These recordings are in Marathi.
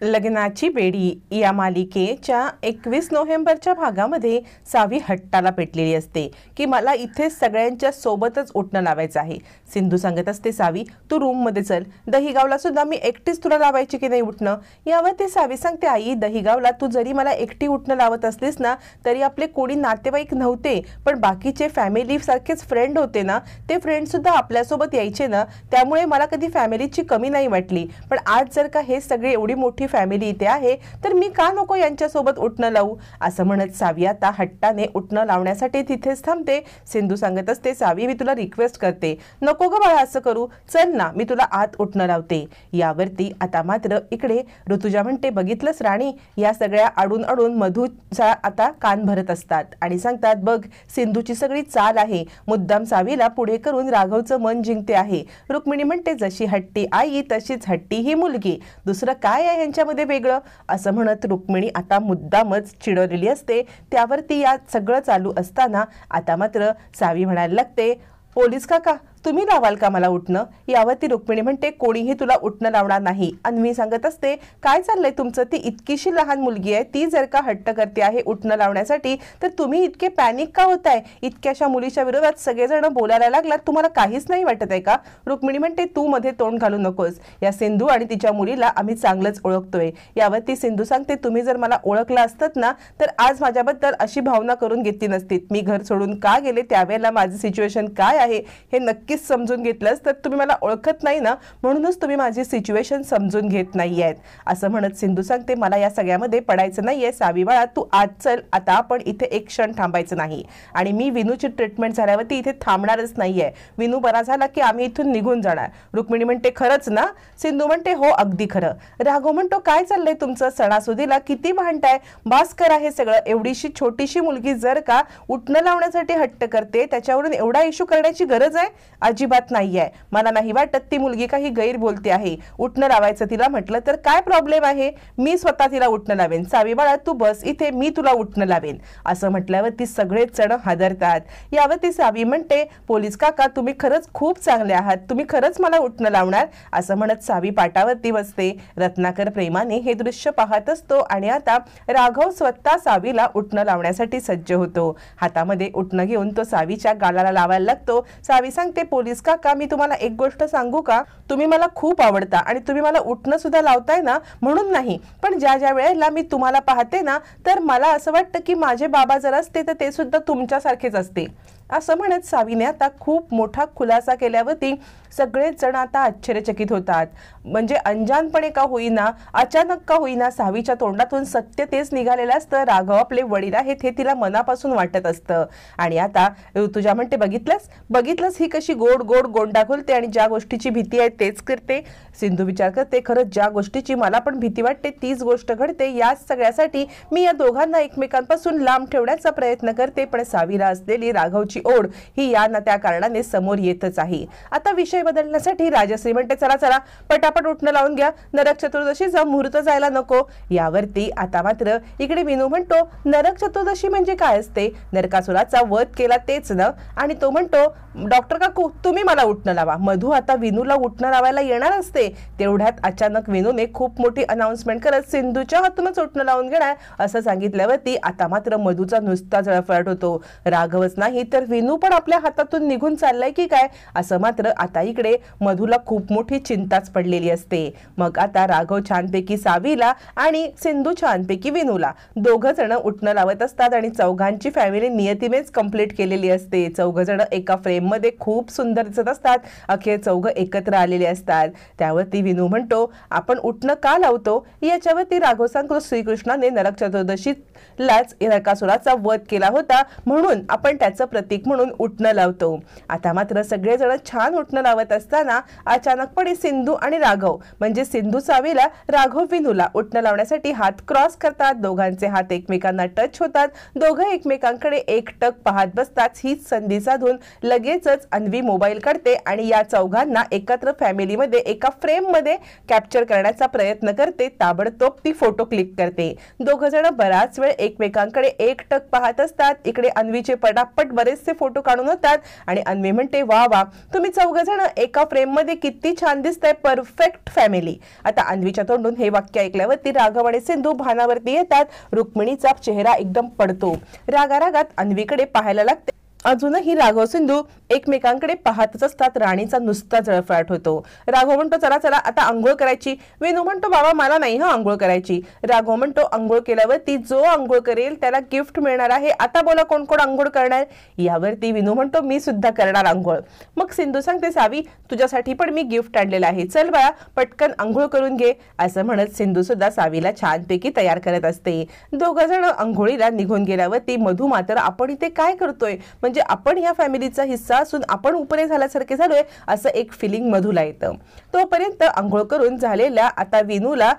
लग्नाची बेडी या मालिकेच्या 21 नोव्हेंबरच्या भागामध्ये सावी हट्टाला पेटलेली असते की मला इथे सगळ्यांच्या सोबतच उठणं लावायचं आहे। सिंधू सांगत असते, सावी तू रूम मध्ये चल, दहीगावला सुद्धा मी एकटीच तुला लावायची की नाही उठणं। यावरती सावी सांगते, आई दहीगावला तू जरी मला एकटी उठणं लावत असलीस ना तरी आपले कोणी नातेवाईक नव्हते, पण बाकीचे फॅमिली सारखेच फ्रेंड होते ना, ते फ्रेंड सुद्धा आपल्यासोबत यायचे ना, त्यामुळे मला कधी फॅमिलीची कमी नाही वाटली। पण आज जर का हे सगळे एवढी मोठी फॅमिली इथे आहे तर मी का नको यांच्यासोबत उठणं लावू, असं म्हणत सावी आता हट्टाने उठणं लावण्यासाठी तिथेच थांबते। सिंधू सांगत असते, सावी मी तुला रिक्वेस्ट करते, नको ग बाळा असं करू, चल ना मी तुला आत उठणं लावते। यावरती आता मात्र इकडे ऋतुजा म्हणते, बघितलंस राणी, या सगळ्या अडून अडून मधूचा आता कान भरत असतात आणि सांगतात, बघ सिंधूची सगळी चाल आहे, मुद्दाम सावीला पुढे करून राघवचं मन जिंकते आहे। रुक्मिणी म्हणते, जशी हट्टी आई तशीच हट्टी ही मुलगी, दुसरं काय आहे यांच्यामध्ये वेगळं, असं म्हणत रुक्मिणी आता मुद्दामच चिडवलेली असते। त्यावरती या सगळं चालू असताना आता मात्र सावी म्हणायला लागते, पोलीस काका तुम्ही लावाल का मला उठणं। यावरती रुक्मिणी म्हणते, कोणीही तुला उठणं लावणार नाही। अन्वी सांगत असते, काय चाललंय तुमचं, ती इतकीशी लहान मुलगी आहे, ती जर का हट्ट करते आहे उठणं लावण्यासाठी तर तुम्ही इतके पॅनिक का होताय, इतक्याशा मुलीच्या विरोधात सगळेजण बोलायला लागलात, तुम्हाला काहीच नाही वाटत आहे का। रुक्मिणी म्हणते, तू मध्ये तोंड घालू नकोस, या सिंधू आणि तिच्या मुलीला आम्ही चांगलंच ओळखतोय। यावरती सिंधू सांगते, तुम्ही जर मला ओळखलं असतात ना तर आज माझ्याबद्दल अशी भावना करून घेतली नसती, मी घर सोडून का गेले त्यावेळेला माझी सिच्युएशन काय आहे हे नक्कीच समजून घेतलंस तर तुम्ही मला ओळखत नाही ना, म्हणूनच तुम्ही माझी सिच्युएशन समजून घेत नाहीयेत, असं म्हणत सिंधू सांगते, मला या सगळ्यामध्ये पडायचं नाहीये, सावी बाळा तू आज चल, आता आपण इथे एक क्षण थांबायचं नाही आणि मी विनूची ट्रीटमेंट झाल्यावरती इथे थांबणारच नाहीये, विनू बरा झाला की आम्ही इथून निघून जाणार। रुक्मिणी म्हणते, खरंच ना। सिंधू म्हणते, हो अगदी खरं। राघव म्हणतो, काय चाललंय तुमचं, सणासुदीला किती भांडताय, बास करा हे सगळं, एवढीशी छोटीशी मुलगी जर का उठणं लावण्यासाठी हट्ट करते त्याच्यावरून एवढा इश्यू करण्याची गरज आहे, अजिबात नाहीये, मला नाही वाटत ती मुलगी काही गैर बोलते आहे, उठणं लावायचं तिला म्हटलं तर काय प्रॉब्लेम आहे, मी स्वतः तिला उठणं लावेन, सावी बाळा तू बस इथे, मी तुला उठणं लावेन, असं म्हटल्यावर ती सगळेच जण हादरतात। यावरती सावी म्हणते, पोलीस काका तुम्ही खरंच खूप चांगले आहात, तुम्ही खरंच मला उठणं लावणार, असं म्हणत सावी पाटावरती बसते। रत्नाकर प्रेमाने हे दृश्य पाहत असतो आणि आता राघव स्वतः सावीला उठणं लावण्यासाठी सज्ज होतो, हातामध्ये उठणं घेऊन तो सावीच्या गालाला लावायला लागतो। सावी सांगते, पोलीस काका मी तुम्हाला एक गोष्ट सांगू का, तुम्ही मला खूप आवडता आणि तुम्ही मला उठणं सुद्धा लावताय ना, म्हणून नाही, पण ज्या ज्या वेळेला मी तुम्हाला पाहते ना तर मला असं वाटतं की माझे बाबा जर असते तर ते सुद्धा तुमच्यासारखेच असते, असं म्हणत सावीने आता खूप मोठा खुलासा केल्यावरती सगळेच जण आता आश्चर्यचकित होतात। म्हणजे अंजानपणे का होईना, अचानक का होईना सावीच्या तोंडातून सत्य तेच निघालेलं असतं, राघव आपले वडील आहेत हे तिला मनापासून वाटत असतं। आणि आता ऋतुजा म्हणते, बघितलंस ही कशी गोड गोड गोंडा खोलते आणि ज्या गोष्टीची भीती आहे तेच करते। सिंधू विचार करते, खरंच ज्या गोष्टीची मला पण भीती वाटते तीच गोष्ट घडते, याच सगळ्यासाठी मी या दोघांना एकमेकांपासून लांब ठेवण्याचा प्रयत्न करते, पण सावीला असलेली राघवची ओढ ही या ना त्या कारणाने समोर येतच आहे। आता विषय बदलण्यासाठी राजश्री म्हणते, चला चला पटापट उठणं लावून घ्या, नरक चतुर्दशीचा मुहूर्त जायला नको। यावरती आता मात्र इकडे विनू म्हणतो, नरक चतुर्दशी म्हणजे काय असते, नरकासुराचा वध केला तेच ना, आणि तो म्हणतो, डॉक्टर काकू तुम्ही मला उठणं लावा। मधू आता विनूला उठणं लावायला येणार असते, तेवढ्यात अचानक विनूने खूप मोठी अनाउन्समेंट करत सिंधूच्या हातूनच उठणं लावून घेणार असं सांगितल्यावरती आता मात्र मधूचा नुसता जळफळाट होतो, राघवच नाही तर विनू पण आपल्या हातातून निघून चाललाय की काय, असं मात्र आता इकडे मधूला खूप मोठी चिंताच पडलेली असते। मग आता राघव छानपैकी सावीला आणि सिंधू छानपैकी विनूला दोघं जण उठणं लावत असतात आणि चौघांची फॅमिली नियतीनेच कंप्लीट केलेली असते। चौघ जण एका फ्रेम मध्ये खूप सुंदर दिसत असतात, अखेर चौघ एकत्र आलेले असतात। त्यावरती विनू म्हणतो, आपण उठणं का लावतो, याच्यावरती राघव सांगतो, श्रीकृष्णाने नरक चतुर्दशीलाच नरकासुराचा वध केला होता म्हणून आपण त्याचं प्रतीक म्हणून उठणं लावतो। आता मात्र सगळेजण छान उठणं लावत असताना अचानकपणे सिंधू आणि राघव म्हणजे सिंधू सावीला, राघव विनूला उठणं लावण्यासाठी हात क्रॉस करतात, दोघांचे हात एकमेकांना टच होतात, दोघं एकमेकांकडे एकटक पाहत बसतात। हीच संधी साधून लगेचच अन्वी मोबाईल काढते आणि या चौघांना एकत्र फॅमिलीमध्ये एका फ्रेम मध्ये कॅप्चर करण्याचा प्रयत्न करते, ताबडतोब ती फोटो क्लिक करते। दोघं जण बराच वेळ एकमेकांकडे एकटक पाहत असतात। इकडे अन्वीचे पटापट बरेचसे जबरदस्तीचे फोटो काढून होतात आणि अन्वी म्हणते वा वा तुम्ही चौघजण एका फ्रेम मध्ये किती छान दिसताय, परफेक्ट फॅमिली. आता अन्वीच्या तोंडून हे वाक्य ऐकल्यावरती राघव आणि सिंधू भानावरती येतात. रुक्मिणीचा चेहरा एकदम पडतो. रागारागात अन्वीकडे पाहायला लागते. अजूनही राघव सिंधू एकमेकांकडे पाहतच असतात. राणीचा नुसता जळफळाट होतो. राघव म्हणतो चला चला आता आंघोळ करायची. विनू म्हणतो बाबा मला नाही हा आंघोळ करायची. राघव म्हणतो आंघोळ केल्यावरती जो आंघोळ करेल त्याला गिफ्ट मिळणार आहे. आता बोला कोण कोण आंघोळ करणार. यावरती विनू म्हणतो मी सुद्धा करणार आंघोळ. मग सिंधू सांगते सावी तुझ्यासाठी पण मी गिफ्ट आणलेलं आहे, चल बाळा पटकन आंघोळ करून घे. असं म्हणत सिंधू सुद्धा सावीला छानपैकी तयार करत असते. दोघ जण आंघोळीला निघून गेल्यावरती मधू मात्र आपण इथे काय करतोय, म्हणजे आपण या फॅमिलीचा हिस्सा असून आपण उपरे झाल्यासारखे झालोय असं एक फिलिंग मधूला येतं. तोपर्यंत आंघोळ करून झालेल्या आता विनूला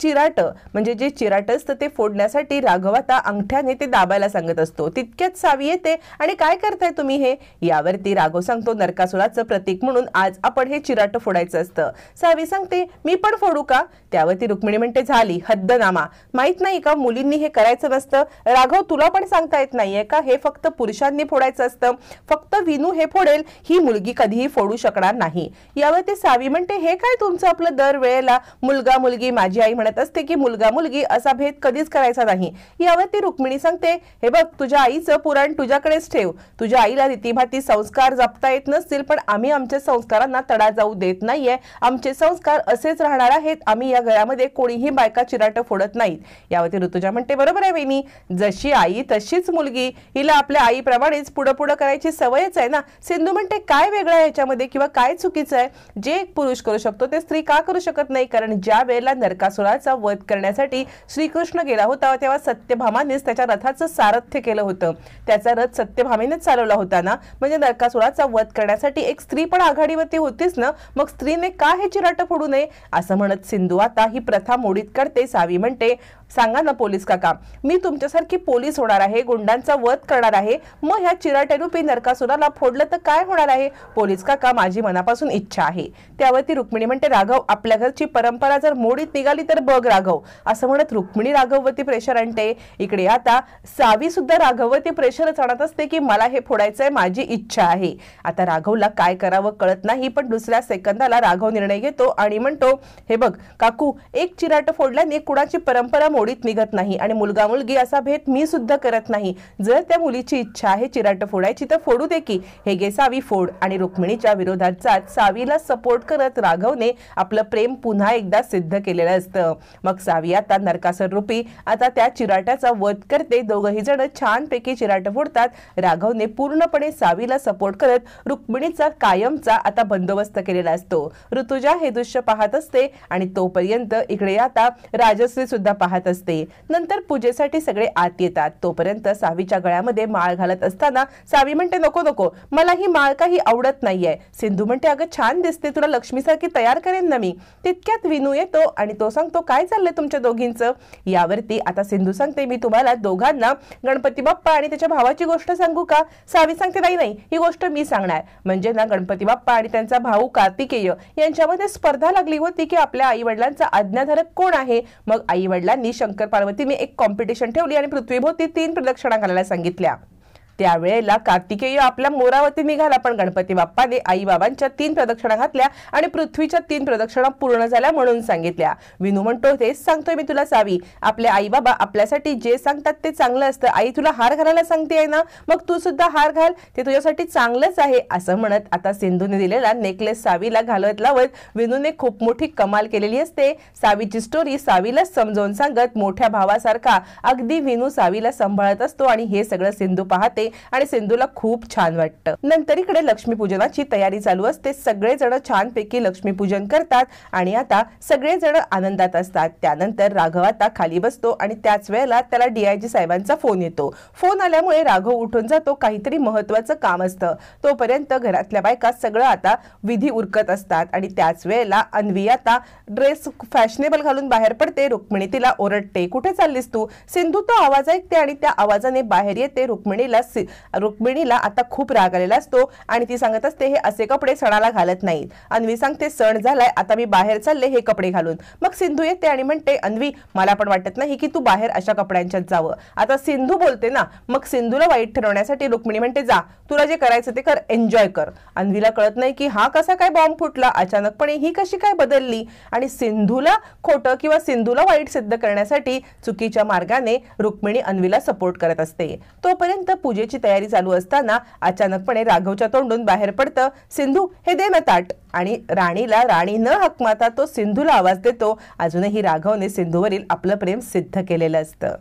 चिराट म्हणजे जे चिराट असतं ते फोडण्यासाठी राघव आता अंगठ्याने ते दाबायला सांगत असतो. तितक्यात सावी येते आणि काय करताय तुम्ही हे. यावरती राघव सांगतो नरकासुराचं प्रतीक म्हणून आज आपण हे चिराट फोडायचं असतं. सावी सांगते मी पण फोडू का. त्यावरती रुक्मिणी म्हणते झाली हद्दनामा, माहित नाही का मुलींनी हे करायचं नसतं. राघव तुला पण सांगता येत नाहीये का हे फक्त पुरुषांनी फोडायचं असतं, फक्त विनू हे फोडेल, ही मुलगी कधीही फोडू शकणार नाही. यावरती सावी म्हणते हे काय तुमचं आपलं दर वेळेला मुलगा मुलगी. माझी आई म्हणत असते की मुलगा मुलगी असा भेद कधीच करायचा नाही. यावरती रुक्मिणी सांगते हे बघ तुझ्या आईचं पुराण तुझ्याकडेच ठेव. तुझ्या आईला रीतीभाती संस्कार जपता येत नसतील पण आम्ही आमच्या संस्कारांना तडा जाऊ देत नाहीये. आमचे संस्कार असेच राहणार आहेत. आम्ही या घरामध्ये कोणीही बायका चिराट फोडत नाहीत. यावरती ऋतुजा म्हणते बरोबर आहे वहिनी, जशी आई तशीच मुलगी, हिला आपल्या आईप्रमाणेच पुढं पुढं करायची सवयच आहे ना. सिंधू म्हणते काय वेगळं आहे याच्यामध्ये किंवा काय चुकीचं आहे. जे एक पुरुष करू शकतो ते स्त्री का करू शकत नाही. कारण ज्या वेळेला नरकासुराचा वध करण्यासाठी श्रीकृष्ण गेला होता तेव्हा सत्यभामानेच त्याच्या रथाचं सारथ्य केलं होतं. त्याचा रथ सत्यभामेनेच चालवला होता ना. म्हणजे नरकासुराचा वध करण्यासाठी एक स्त्री पण आघाडीवरती होतीच ना. मग स्त्रीने का हे चिराट फोडू नये. असं म्हणत सिंधू आता ही प्रथा मोडीत करते. सावी म्हणते सांगा ना पोलीस काका, मी तुमच्यासारखी पोलीस होणार आहे, गुंडांचा वध करणार आहे. मग ह्या चिराटेरूपी नरकासुराला फोडलं तर काय होणार आहे. पोलीस काका माझी मनापासून इच्छा आहे. त्यावरती रुक्मिणी म्हणते राघव आपल्या घरची परंपरा जर मोडीत निघाली तर बघ राघव. असं म्हणत रुक्मिणी राघववरती प्रेशर आणते. इकडे आता सावी सुद्धा राघववरती प्रेशरच आणत असते की मला हे फोडायचंय, माझी इच्छा आहे. आता राघवला काय करावं कळत नाही पण दुसऱ्या सेकंदाला राघव निर्णय घेतो आणि म्हणतो हे बघ काकू एक चिराट फोडल्याने कुणाची परंपरा मोडीत निघत नाही आणि मुलगा मुलगी असा भेद मी सुद्धा करत नाही. जर त्या मुलीची इच्छा आहे चिराट फोडायची तर फोडू दे की. हे गे सावी फोड. आणि रुक्मिणीच्या विरोधात जात सावीला सपोर्ट करत राघवने आपलं प्रेम पुन्हा एकदा सिद्ध केलेलं असतं. मग सावी आता नरकासुर रूपी आता त्या चिराट्याचा वध करते. दोघही जण छानपैकी चिराट फोडतात. राघवने पूर्णपणे सावीला सपोर्ट करत रुक्मिणीचा कायमचा आता बंदोबस्त केलेला असतो. ऋतुजा हे दृश्य पाहत असते आणि तोपर्यंत इकडे आता राजश्री सुद्धा पाहत असते. नंतर पूजेसाठी सगळे आत येतात. तोपर्यंत सावीच्या गळ्यामध्ये माळ घालत असताना सावी म्हणते नको नको मला ही माळ काही आवडत नाहीये. सिंधू म्हणते अगं छान दिसते, तुला लक्ष्मीसारखी तयार करेन ना मी. तितक्यात विनू येतो आणि तो सांगतो काय चाललंय तुमच्या दोघींचं. यावरती आता सिंधू सांगते मी तुम्हाला दोघांना गणपती बाप्पा आणि त्याच्या भावाची गोष्ट सांगू का. सावी सांगते नाही नाही ही गोष्ट मी सांगणार. म्हणजे ना गणपती बाप्पा आणि त्यांचा भाऊ कार्तिकेय यांच्यामध्ये स्पर्धा लागली होती की आपल्या आई वडिलांचा आज्ञाधारक कोण आहे. मग आई वडिलांनी शंकर पार्वतीने एक कॉम्पिटिशन ठेवली आणि पृथ्वीभोवती 3 प्रदक्षिणा घालायला सांगितल्या. त्यावेळेला कार्तिकेय आपल्या मोरावरती निघाला पण गणपती बाप्पाने आई बाबांच्या 3 प्रदक्षिणा घातल्या आणि पृथ्वीच्या 3 प्रदक्षिणा पूर्ण झाल्या म्हणून सांगितल्या. विनू म्हणतो तेच सांगतोय मी तुला सावी, आपले आई बाबा आपल्यासाठी जे सांगतात ते चांगलं असतं. आई तुला हार घालायला सांगते ना मग तू सुद्धा हार घाल, ते तुझ्यासाठी चांगलंच आहे. असं म्हणत आता सिंधूने दिलेला नेकलेस सावीला घालत लावत विनूने खूप मोठी कमाल केलेली असते. सावीची स्टोरी सावीला समजावून सांगत मोठ्या भावासारखा अगदी विनू सावीला सांभाळत असतो आणि हे सगळं सिंधू पाहते आणि सिंधूला खूप छान वाटतं. नंतर इकडे लक्ष्मीपूजनाची तयारी चालू असते. सगळेजण छानपैकी लक्ष्मीपूजन करतात आणि आता सगळेजण आनंदात असतात. त्यानंतर राघव आता खाली बसतो आणि त्याच वेळेला त्याला DIG साहेबांचा फोन येतो. फोन आल्यामुळे राघव उठून जातो. काहीतरी महत्वाचं काम असतं. तोपर्यंत घरातल्या बायका सगळं आता विधी उरकत असतात आणि त्याच वेळेला अन्वी आता ड्रेस फॅशनेबल घालून बाहेर पडते. रुक्मिणी तिला ओरडते कुठे चाललीस तू. सिंधू तो आवाज ऐकते आणि त्या आवाजाने बाहेर येते. रुक्मिणीला रुक्मिणीला आता खूप राग आलेला असतो आणि ती सांगत असते हे असे कपडे सणाला घालत नाहीत. अन्वी सांगते सण झालाय, आता मी बाहेर चालले हे कपडे घालून. मग सिंधू येते आणि म्हणते अन्वी मला पण वाटत नाही की तू बाहेर अशा कपड्यांच्यात जावं. आता सिंधू बोलते ना, मग सिंधूला वाईट ठरवण्यासाठी रुक्मिणी म्हणते जा तुला जे करायचं ते कर, एन्जॉय कर. अन्वीला कळत नाही की हा कसा काय बॉम्ब फुटला, अचानकपणे ही कशी काय बदलली आणि सिंधूला खोटं किंवा सिंधूला वाईट सिद्ध करण्यासाठी चुकीच्या मार्गाने रुक्मिणी अन्वीला सपोर्ट करत असते. तोपर्यंत पूजेची तयारी चालू असताना अचानकपणे राघवच्या तोंडून बाहेर पडतं सिंधू हे दे ना ताट. आणि राणीला राणी न हाक मारता तो सिंधूला आवाज देतो. अजूनही राघवने सिंधूवरील आपलं प्रेम सिद्ध केलेलं असतं.